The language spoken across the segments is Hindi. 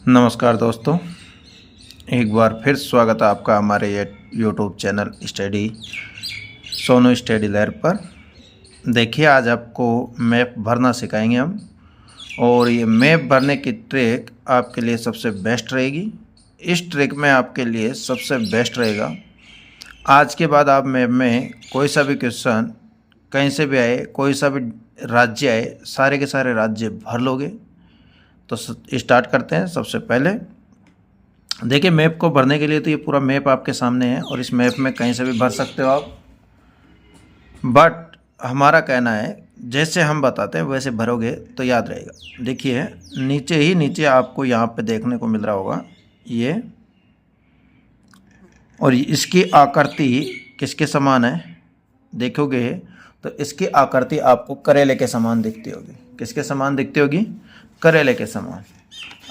नमस्कार दोस्तों, एक बार फिर स्वागत है आपका हमारे ये YouTube channel study Sonu study लहर पर। देखिए, आज आपको मैप भरना सिखाएंगे हम, और ये मैप भरने की ट्रिक आपके लिए सबसे बेस्ट रहेगी। इस ट्रिक में आपके लिए सबसे बेस्ट रहेगा, आज के बाद आप मैप में कोई सा भी क्वेश्चन कहीं से भी आए, कोई सा भी राज्य आए, सारे के सारे राज्य भर लोगे। तो स्टार्ट करते हैं। सबसे पहले देखिए, मैप को भरने के लिए तो ये पूरा मैप आपके सामने है और इस मैप में कहीं से भी भर सकते हो आप, बट हमारा कहना है जैसे हम बताते हैं वैसे भरोगे तो याद रहेगा। देखिए, नीचे आपको यहाँ पे देखने को मिल रहा होगा ये, और इसकी आकृति किसके समान है देखोगे तो इसकी आकृति आपको करेले के समान दिखती होगी। किसके समान दिखती होगी? करेले के समान।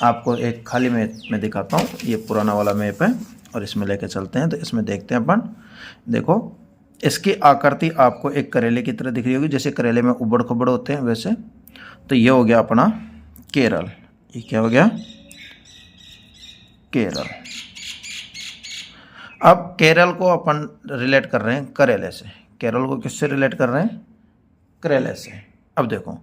आपको एक खाली मैप में दिखाता हूँ, ये पुराना वाला मैप है और इसमें लेके चलते हैं। तो इसमें देखते हैं अपन। देखो, इसकी आकृति आपको एक करेले की तरह दिख रही होगी, जैसे करेले में उबड़ खबड़ होते हैं वैसे। तो ये हो गया अपना केरल। ये क्या हो गया? केरल। अब केरल को अपन रिलेट कर रहे हैं करेले से। केरल को किससे रिलेट कर रहे हैं? करेले से। अब देखो,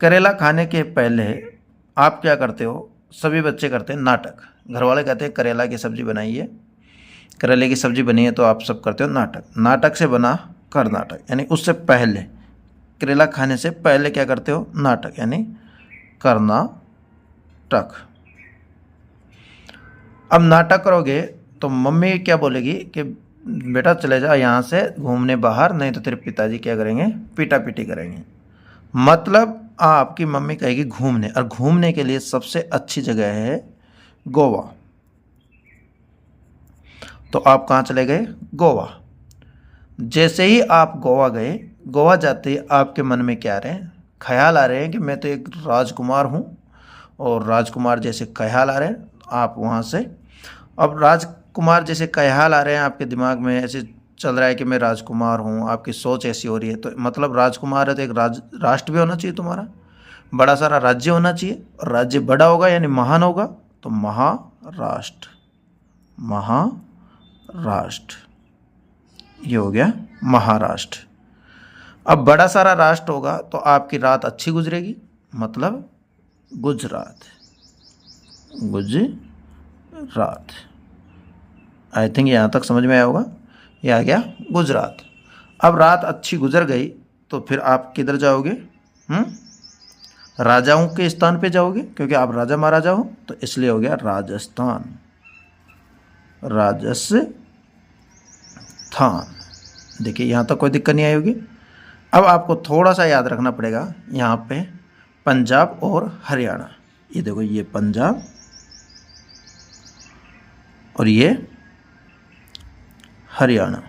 करेला खाने के पहले आप क्या करते हो? सभी बच्चे करते हैं नाटक। घर वाले कहते हैं करेला की सब्जी बनाइए, करेले की सब्जी बनी है, तो आप सब करते हो नाटक। नाटक से बना कर्नाटक, यानी उससे पहले, करेला खाने से पहले क्या करते हो? नाटक, यानी कर्नाटक। अब नाटक करोगे तो मम्मी क्या बोलेगी कि बेटा चले जा यहाँ से घूमने बाहर, नहीं तो तेरे पिताजी क्या करेंगे? पीटा पीटी करेंगे। मतलब आपकी मम्मी कहेगी घूमने, और घूमने के लिए सबसे अच्छी जगह है गोवा। तो आप कहाँ चले गए? गोवा। जैसे ही आप गोवा गए, गोवा जाते ही आपके मन में क्या आ रहे हैं? ख्याल आ रहे हैं कि मैं तो एक राजकुमार हूँ, और राजकुमार जैसे ख्याल आ रहे हैं आप वहाँ से। अब राजकुमार जैसे ख्याल आ रहे हैं आपके दिमाग में, ऐसे चल रहा है कि मैं राजकुमार हूँ, आपकी सोच ऐसी हो रही है। तो मतलब राजकुमार है तो एक राष्ट्र भी होना चाहिए तुम्हारा, बड़ा सारा राज्य होना चाहिए, और राज्य बड़ा होगा यानी महान होगा, तो महाराष्ट्र। महाराष्ट्र, ये हो गया महाराष्ट्र। अब बड़ा सारा राष्ट्र होगा तो आपकी रात अच्छी गुजरेगी, मतलब गुजरात। गुजरात। आई थिंक यहाँ तक समझ में आया होगा। ये आ गया गुजरात। अब रात अच्छी गुजर गई तो फिर आप किधर जाओगे? राजाओं के स्थान पे जाओगे, क्योंकि आप राजा महाराजा हो, तो इसलिए हो गया राजस्थान। राजस्थान। देखिए, यहाँ तक कोई दिक्कत नहीं आई होगी। अब आपको थोड़ा सा याद रखना पड़ेगा, यहाँ पे पंजाब और हरियाणा। ये देखो, ये पंजाब और ये हरियाणा,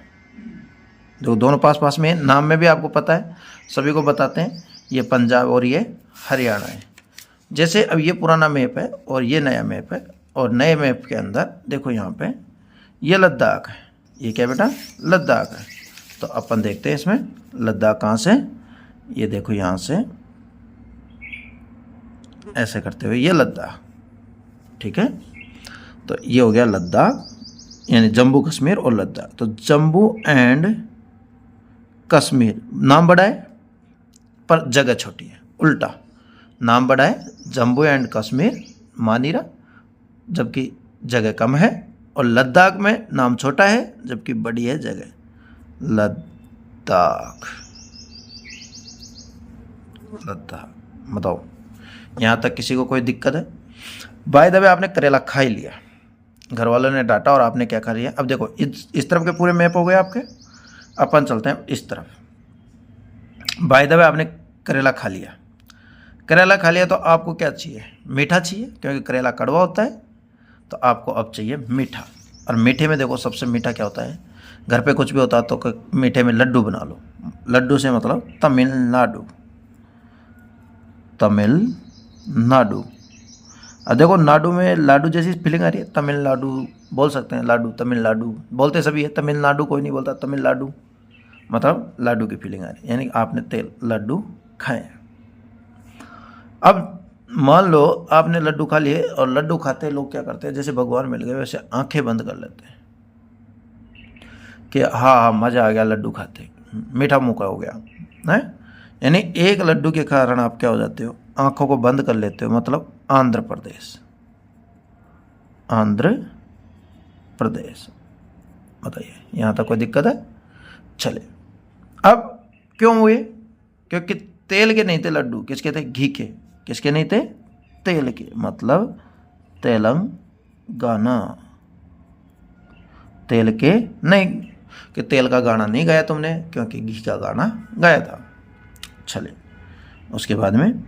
जो दोनों पास पास में है। नाम में भी आपको पता है, सभी को बताते हैं, ये पंजाब और ये हरियाणा है। जैसे अब ये पुराना मैप है और ये नया मैप है, और नए मैप के अंदर देखो यहाँ पे ये लद्दाख है। ये क्या बेटा? लद्दाख है। तो अपन देखते हैं इसमें लद्दाख कहाँ से। ये देखो, यहाँ से ऐसे करते हुए ये लद्दाख, ठीक है। तो ये हो गया लद्दाख, यानी जम्मू कश्मीर और लद्दाख। तो जम्मू एंड कश्मीर, नाम बड़ा है पर जगह छोटी है। उल्टा, नाम बड़ा है जम्मू एंड कश्मीर, मानीरा, जबकि जगह कम है, और लद्दाख में नाम छोटा है जबकि बड़ी है जगह। लद्दाख। लद्दाख। बताओ, यहाँ तक किसी को कोई दिक्कत है? बाय द वे, आपने करेला खा ही लिया, घर वालों ने डांटा और आपने क्या खा लिया। अब देखो, इस तरफ के पूरे मैप हो गए आपके। अपन चलते हैं इस तरफ। बाय द वे, आपने करेला खा लिया। करेला खा लिया तो आपको क्या चाहिए? मीठा चाहिए, क्योंकि करेला कड़वा होता है। तो आपको अब चाहिए मीठा, और मीठे में देखो सबसे मीठा क्या होता है? घर पे कुछ भी होता है तो मीठे में लड्डू बना लो। लड्डू से मतलब तमिलनाडु। तमिलनाडु। अब देखो, नाडू में लाडू जैसी फीलिंग आ रही है, तमिलनाडु बोल सकते हैं। लाडू, तमिलनाडु बोलते सभी है, तमिलनाडु कोई नहीं बोलता, तमिलनाडु मतलब लाडू की फीलिंग आ रही है, यानी आपने तेल लड्डू खाए। अब मान लो आपने लड्डू खा लिए, और लड्डू खाते लोग क्या करते हैं, जैसे भगवान मिल गए वैसे आंखें बंद कर लेते हैं कि हाँ हाँ मज़ा आ गया लड्डू खाते, मीठा मुँह का हो गया है। यानी एक लड्डू के कारण आप क्या हो जाते हो, आंखों को बंद कर लेते हो। मतलब आंध्र प्रदेश, आंध्र प्रदेश। बताइए यहाँ तक कोई दिक्कत है? चले, अब क्यों हुए? क्योंकि तेल के नहीं थे लड्डू, किसके थे? घी के। किसके नहीं थे? तेल के। मतलब तेलंगाना, तेल के नहीं, कि तेल का गाना नहीं गाया तुमने, क्योंकि घी का गाना गाया था। चले, उसके बाद में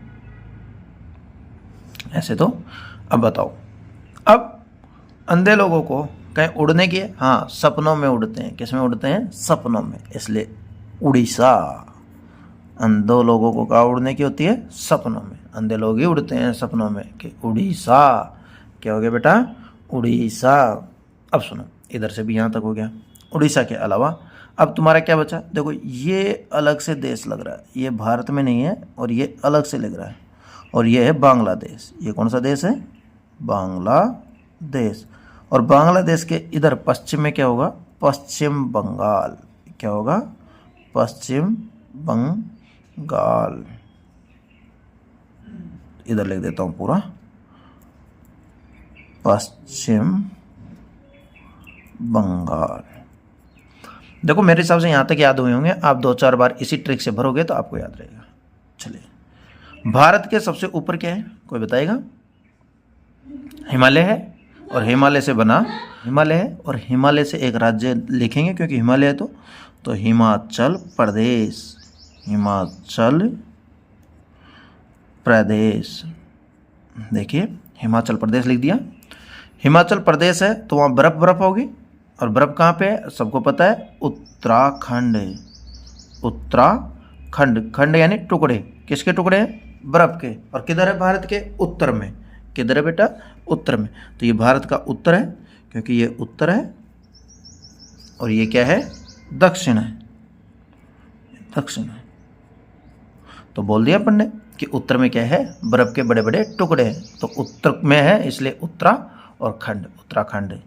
ऐसे तो अब बताओ, अब अंधे लोगों को कहीं उड़ने की है? हाँ, सपनों में उड़ते हैं। किस में उड़ते हैं? सपनों में। इसलिए उड़ीसा। अंधे लोगों को कहाँ उड़ने की होती है? सपनों में। अंधे लोग ही उड़ते हैं सपनों में, कि उड़ीसा। क्या हो गया बेटा? उड़ीसा। अब सुनो, इधर से भी यहाँ तक हो गया। उड़ीसा के अलावा अब तुम्हारा क्या बचा? देखो, ये अलग से देश लग रहा है, ये भारत में नहीं है, और ये अलग से लग रहा है, और ये है बांग्लादेश। ये कौन सा देश है? बांग्लादेश। और बांग्लादेश के इधर पश्चिम में क्या होगा? पश्चिम बंगाल। क्या होगा? पश्चिम बंगाल। इधर लिख देता हूँ पूरा, पश्चिम बंगाल। देखो मेरे हिसाब से यहाँ तक याद हुए होंगे, आप 2-4 बार इसी ट्रिक से भरोगे तो आपको याद रहेगा। चलिए, भारत के सबसे ऊपर क्या है, कोई बताएगा? हिमालय है, और हिमालय से बना, हिमालय है और हिमालय से एक राज्य लिखेंगे क्योंकि हिमालय है तो हिमाचल प्रदेश। हिमाचल प्रदेश। देखिए, हिमाचल प्रदेश लिख दिया। हिमाचल प्रदेश है तो वहाँ बर्फ होगी, और बर्फ कहाँ पे है? सबको पता है, उत्तराखंड। उत्तराखंड, खंड यानी टुकड़े। किसके टुकड़े हैं? बर्फ के। और किधर है? भारत के उत्तर में। किधर है बेटा? उत्तर में। तो ये भारत का उत्तर है, क्योंकि ये उत्तर है, और ये क्या है? दक्षिण है। दक्षिण है। तो बोल दिया अपन ने कि उत्तर में क्या है? बर्फ के बड़े बड़े टुकड़े हैं, तो उत्तर में है, इसलिए उत्तरा और खंड, उत्तराखंड।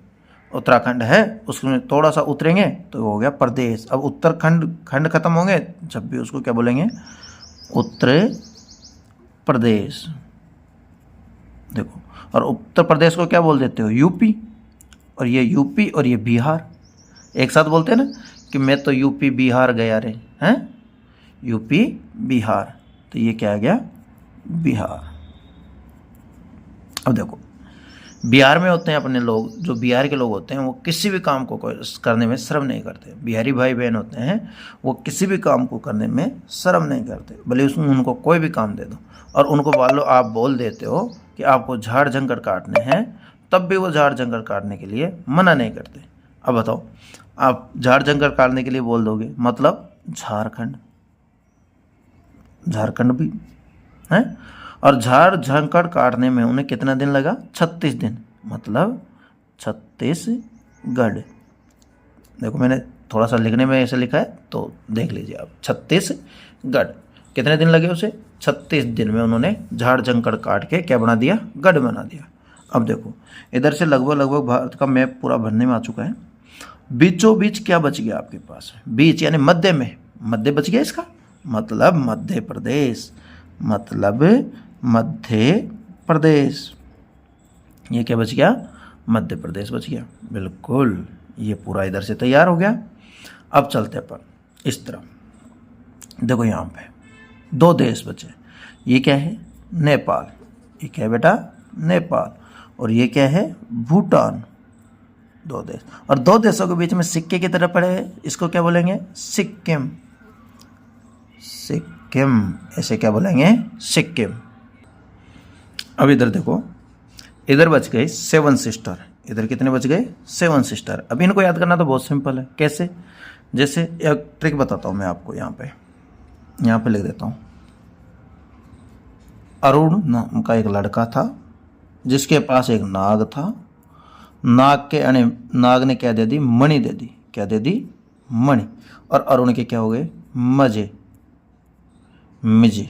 उत्तराखंड है, उसमें थोड़ा सा उतरेंगे तो हो गया प्रदेश। अब उत्तराखंड, खंड खत्म होंगे जब भी उसको क्या बोलेंगे? उत्तर प्रदेश। देखो, और उत्तर प्रदेश को क्या बोल देते हो? यूपी। और ये यूपी और ये बिहार एक साथ बोलते हैं ना, कि मैं तो यूपी बिहार गया रे, हैं? यूपी बिहार, तो ये क्या आ गया? बिहार। अब देखो, बिहार में होते हैं अपने लोग, जो बिहार के लोग होते हैं वो किसी भी काम को करने में शर्म नहीं करते। बिहारी भाई बहन होते हैं, वो किसी भी काम को करने में शर्म नहीं करते, भले उसमें उनको कोई भी काम दे दो, और उनको मान लो आप बोल देते हो कि आपको झाड़ जंगल काटने हैं, तब भी वो झाड़ जंगल काटने के लिए मना नहीं करते। अब बताओ, आप झाड़ जंगल काटने के लिए बोल दोगे, मतलब झारखंड, झारखंड भी है। और झाड़ जंगल काटने में उन्हें कितना दिन लगा? 36 दिन, मतलब छत्तीसगढ़। देखो मैंने थोड़ा सा लिखने में ऐसे लिखा है, तो देख लीजिए आप, छत्तीसगढ़। कितने दिन लगे उसे? 36 दिन में उन्होंने झाड़ जंगल काट के क्या बना दिया? गढ़ बना दिया। अब देखो, इधर से लगभग भारत का मैप पूरा भरने में आ चुका है। बीचों बीच क्या बच गया आपके पास? बीच यानी मध्य में, मध्य बच गया इसका, मतलब मध्य प्रदेश। मतलब मध्य प्रदेश, ये क्या बच गया? मध्य प्रदेश बच गया। बिल्कुल, ये पूरा इधर से तैयार हो गया। अब चलते अपन इस तरफ। देखो यहाँ पे 2 देश बचे। ये क्या है? नेपाल। ये क्या है बेटा? नेपाल। और ये क्या है? भूटान। 2 देश, और 2 देशों के बीच में सिक्के की तरह पड़े हैं, इसको क्या बोलेंगे? सिक्किम। सिक्किम, ऐसे क्या बोलेंगे? सिक्किम। अब इधर देखो, इधर बच गए 7 सिस्टर। इधर कितने बच गए? 7 सिस्टर। अब इनको याद करना तो बहुत सिंपल है। कैसे? जैसे एक ट्रिक बताता हूँ मैं आपको। यहाँ पे लिख देता हूँ। अरुण नाम का एक लड़का था, जिसके पास एक नाग था। नाग ने क्या दे दी? मणि दे दी। क्या दे दी? मणि। और अरुण के क्या हो गए? मजे, मिजे।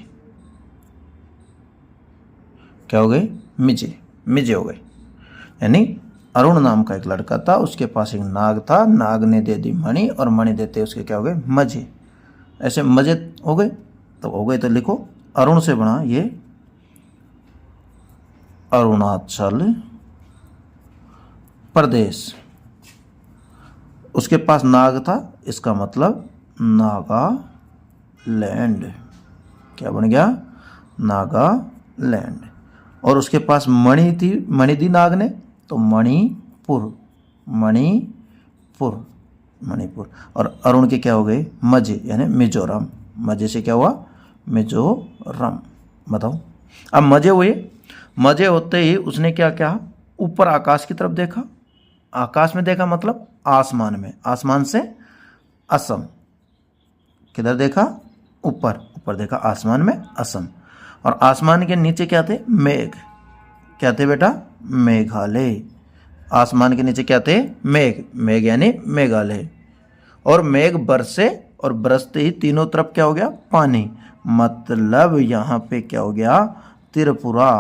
क्या हो गए, मिजे, मिजे हो गए। यानी अरुण नाम का एक लड़का था, उसके पास एक नाग था, नाग ने दे दी मणि और मणि देते उसके क्या हो गए, मजे। ऐसे मजे हो गए, तो हो गए तो लिखो अरुण से बना ये अरुणाचल प्रदेश। उसके पास नाग था, इसका मतलब नागालैंड। क्या बन गया, नागालैंड। और उसके पास मणि थी, मणि दी नाग ने, तो मणिपुर, मणिपुर, मणिपुर। और अरुण के क्या हो गए, मजे, यानी मिजोरम। मजे से क्या हुआ, मिजोरम। बताओ, अब मजे हुए, मजे होते ही उसने क्या किया, ऊपर आकाश की तरफ देखा। आकाश में देखा मतलब आसमान में, आसमान से असम। किधर देखा, ऊपर, ऊपर देखा आसमान में असम। और आसमान के नीचे क्या थे, मेघ। क्या थे बेटा, मेघालय। आसमान के नीचे क्या थे, मेघ, मेघ यानी मेघालय। और मेघ बरसे, और बरसते ही तीनों तरफ क्या हो गया, पानी। मतलब यहाँ पे क्या हो गया, त्रिपुरा,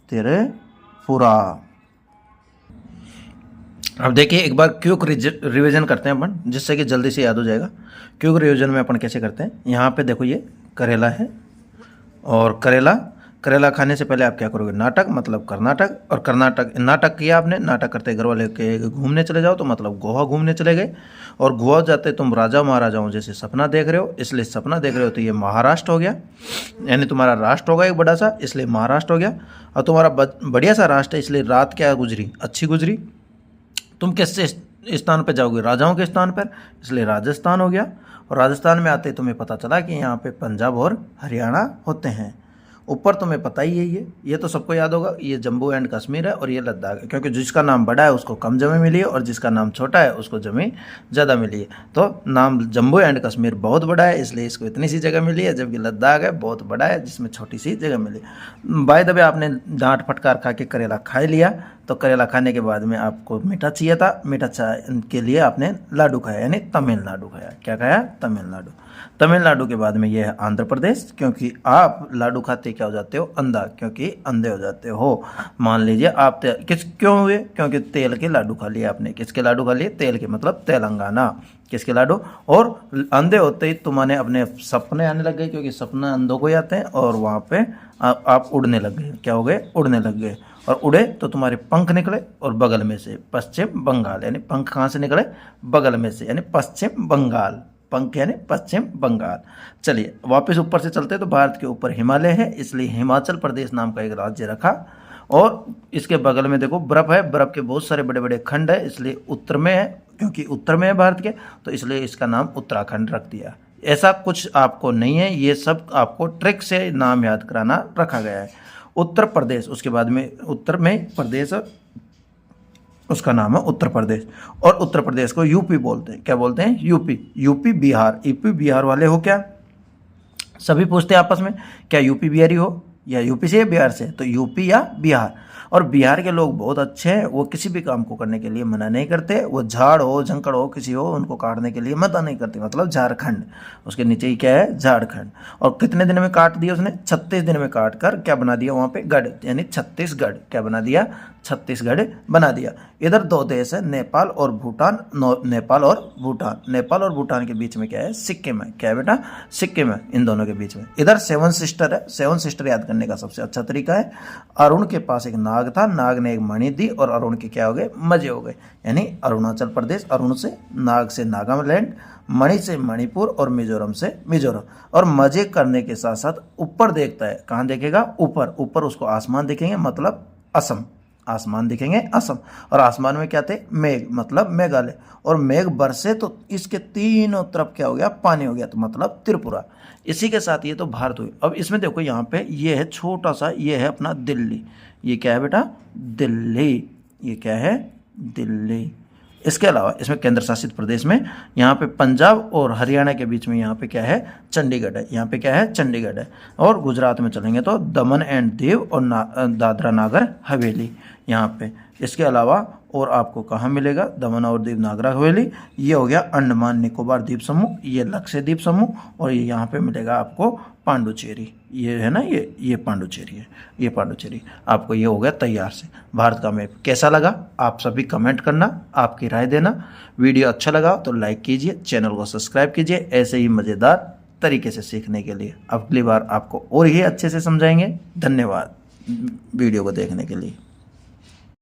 त्रिपुरा। अब देखिए एक बार क्विक रिवीजन करते हैं अपन, जिससे कि जल्दी से याद हो जाएगा। क्विक रिवीजन में अपन कैसे करते हैं, यहाँ पे देखो ये करेला है, और करेला, करेला खाने से पहले आप क्या करोगे, नाटक, मतलब कर्नाटक। और कर्नाटक, नाटक किया आपने, नाटक करते घर वाले के घूमने चले जाओ, तो मतलब गोवा घूमने चले गए। और गोवा जाते तुम राजा महाराजाओं जैसे सपना देख रहे हो, इसलिए सपना देख रहे हो, तो ये महाराष्ट्र हो गया। यानी तुम्हारा राष्ट्र होगा एक बड़ा सा, इसलिए महाराष्ट्र हो गया। और तुम्हारा बढ़िया सा राष्ट्र है, इसलिए रात क्या गुजरी, अच्छी गुजरी। तुम किस स्थान पर जाओगे, राजाओं के स्थान पर, इसलिए राजस्थान हो गया। और राजस्थान में आते तुम्हें पता चला कि यहाँ पे पंजाब और हरियाणा होते हैं। ऊपर तुम्हें पता ही है, ये तो सबको याद होगा, ये जम्मू एंड कश्मीर है और ये लद्दाख है। क्योंकि जिसका नाम बड़ा है उसको कम जगह मिली है, और जिसका नाम छोटा है उसको जमीन ज़्यादा मिली है। तो नाम जम्मू एंड कश्मीर बहुत बड़ा है, इसलिए इसको इतनी सी जगह मिली है, जबकि लद्दाख है बहुत बड़ा है, जिसमें छोटी सी जगह मिली। बाय द वे, आपने डांट फटकार खा के करेला खा लिया, तो करेला खाने के बाद में आपको मीठा चाहिए था, मीठा के लिए आपने लाडू खाया, यानी तमिलनाडु खाया। क्या खाया, तमिलनाडु। तमिलनाडु के बाद में ये है आंध्र प्रदेश, क्योंकि आप लाडू खाते क्या हो जाते हो, अंधा, क्योंकि अंधे हो जाते हो। मान लीजिए आप किस क्यों हुए, क्योंकि तेल के लाडू खा लिए आपने। किसके लाडू खा लिए, तेल के, मतलब तेलंगाना। किसके लाडू, और अंधे होते ही तुम्हारे अपने सपने आने लग गए, क्योंकि सपने अंधों को ही आते हैं। और वहाँ पे आप उड़ने लग गए। क्या हो गए, उड़ने लग गए। और उड़े तो तुम्हारे पंख निकले, और बगल में से पश्चिम बंगाल, यानी पंख कहाँ से निकले, बगल में से, यानी पश्चिम बंगाल। पंख यानी पश्चिम बंगाल। चलिए वापस ऊपर से चलते हैं, तो भारत के ऊपर हिमालय है, इसलिए हिमाचल प्रदेश नाम का एक राज्य रखा। और इसके बगल में देखो बर्फ़ है, बर्फ़ के बहुत सारे बड़े बड़े खंड है, इसलिए उत्तर में है, क्योंकि उत्तर में है भारत के, तो इसलिए इसका नाम उत्तराखंड रख दिया। ऐसा कुछ आपको नहीं है, ये सब आपको ट्रिक से नाम याद कराना रखा गया है। उत्तर प्रदेश, उसके बाद में उत्तर में प्रदेश, उसका नाम है उत्तर प्रदेश। और उत्तर प्रदेश को यूपी बोलते हैं। क्या बोलते हैं, UP. UP Bihar, UP Bihar वाले हो क्या, सभी पूछते हैं आपस में, क्या यूपी बिहारी हो, या यूपी से या बिहार से, तो यूपी या बिहार। और बिहार के लोग बहुत अच्छे हैं, वो किसी भी काम को करने के लिए मना नहीं करते। वो झाड़ हो, झंकड़ हो, किसी हो, उनको काटने के लिए मना नहीं करते। मतलब झारखंड, उसके नीचे ही क्या है, झारखंड। और कितने दिन में काट दिया उसने, 36 दिन में काट कर क्या बना दिया वहाँ पे, गढ़, यानी छत्तीसगढ़। क्या बना दिया, छत्तीसगढ़ बना दिया। इधर दो देश है, नेपाल और भूटान। नेपाल और भूटान, नेपाल और भूटान के बीच में क्या है, सिक्किम है। क्या है बेटा, सिक्किम है, इन दोनों के बीच में। इधर 7 सिस्टर है। 7 सिस्टर याद करने का सबसे अच्छा तरीका है, अरुण के पास एक नाग था, नाग ने एक मणि दी, और अरुण के क्या हो गए, मजे हो गए। यानी अरुणाचल प्रदेश, अरुण से, नाग से नागालैंड, मणि से मणिपुर, और मिजोरम से मिजोरम। और मजे करने के साथ साथ ऊपर देखता है, कहाँ देखेगा, ऊपर। ऊपर उसको आसमान दिखेंगे, मतलब असम, आसमान दिखेंगे असम। और आसमान में क्या थे, मेघ, मतलब मेघालय। और मेघ बरसे तो इसके तीनों तरफ क्या हो गया, पानी हो गया, तो मतलब त्रिपुरा। इसी के साथ ये तो भारत हुई। अब इसमें देखो यहाँ पे ये है छोटा सा, ये है अपना दिल्ली। ये क्या है बेटा, दिल्ली। ये क्या है, दिल्ली। इसके अलावा इसमें केंद्र शासित प्रदेश में यहाँ पे पंजाब और हरियाणा के बीच में यहाँ पे क्या है, चंडीगढ़ है। यहाँ पे क्या है, चंडीगढ़ है। और गुजरात में चलेंगे तो दमन एंड दीव और दादरा नागर हवेली यहाँ पे। इसके अलावा और आपको कहाँ मिलेगा, दमन और दीव नागर हवेली। ये हो गया अंडमान निकोबार द्वीप समूह, ये लक्षद्वीप समूह, और ये यहाँ पे मिलेगा आपको पांडुचेरी। ये है ना, ये पांडुचेरी है, ये पांडुचेरी। आपको ये हो गया तैयार से भारत का मैप। कैसा लगा आप सभी कमेंट करना, आपकी राय देना। वीडियो अच्छा लगा तो लाइक कीजिए, चैनल को सब्सक्राइब कीजिए ऐसे ही मज़ेदार तरीके से सीखने के लिए। अगली बार आपको और ही अच्छे से समझाएंगे। धन्यवाद वीडियो को देखने के लिए।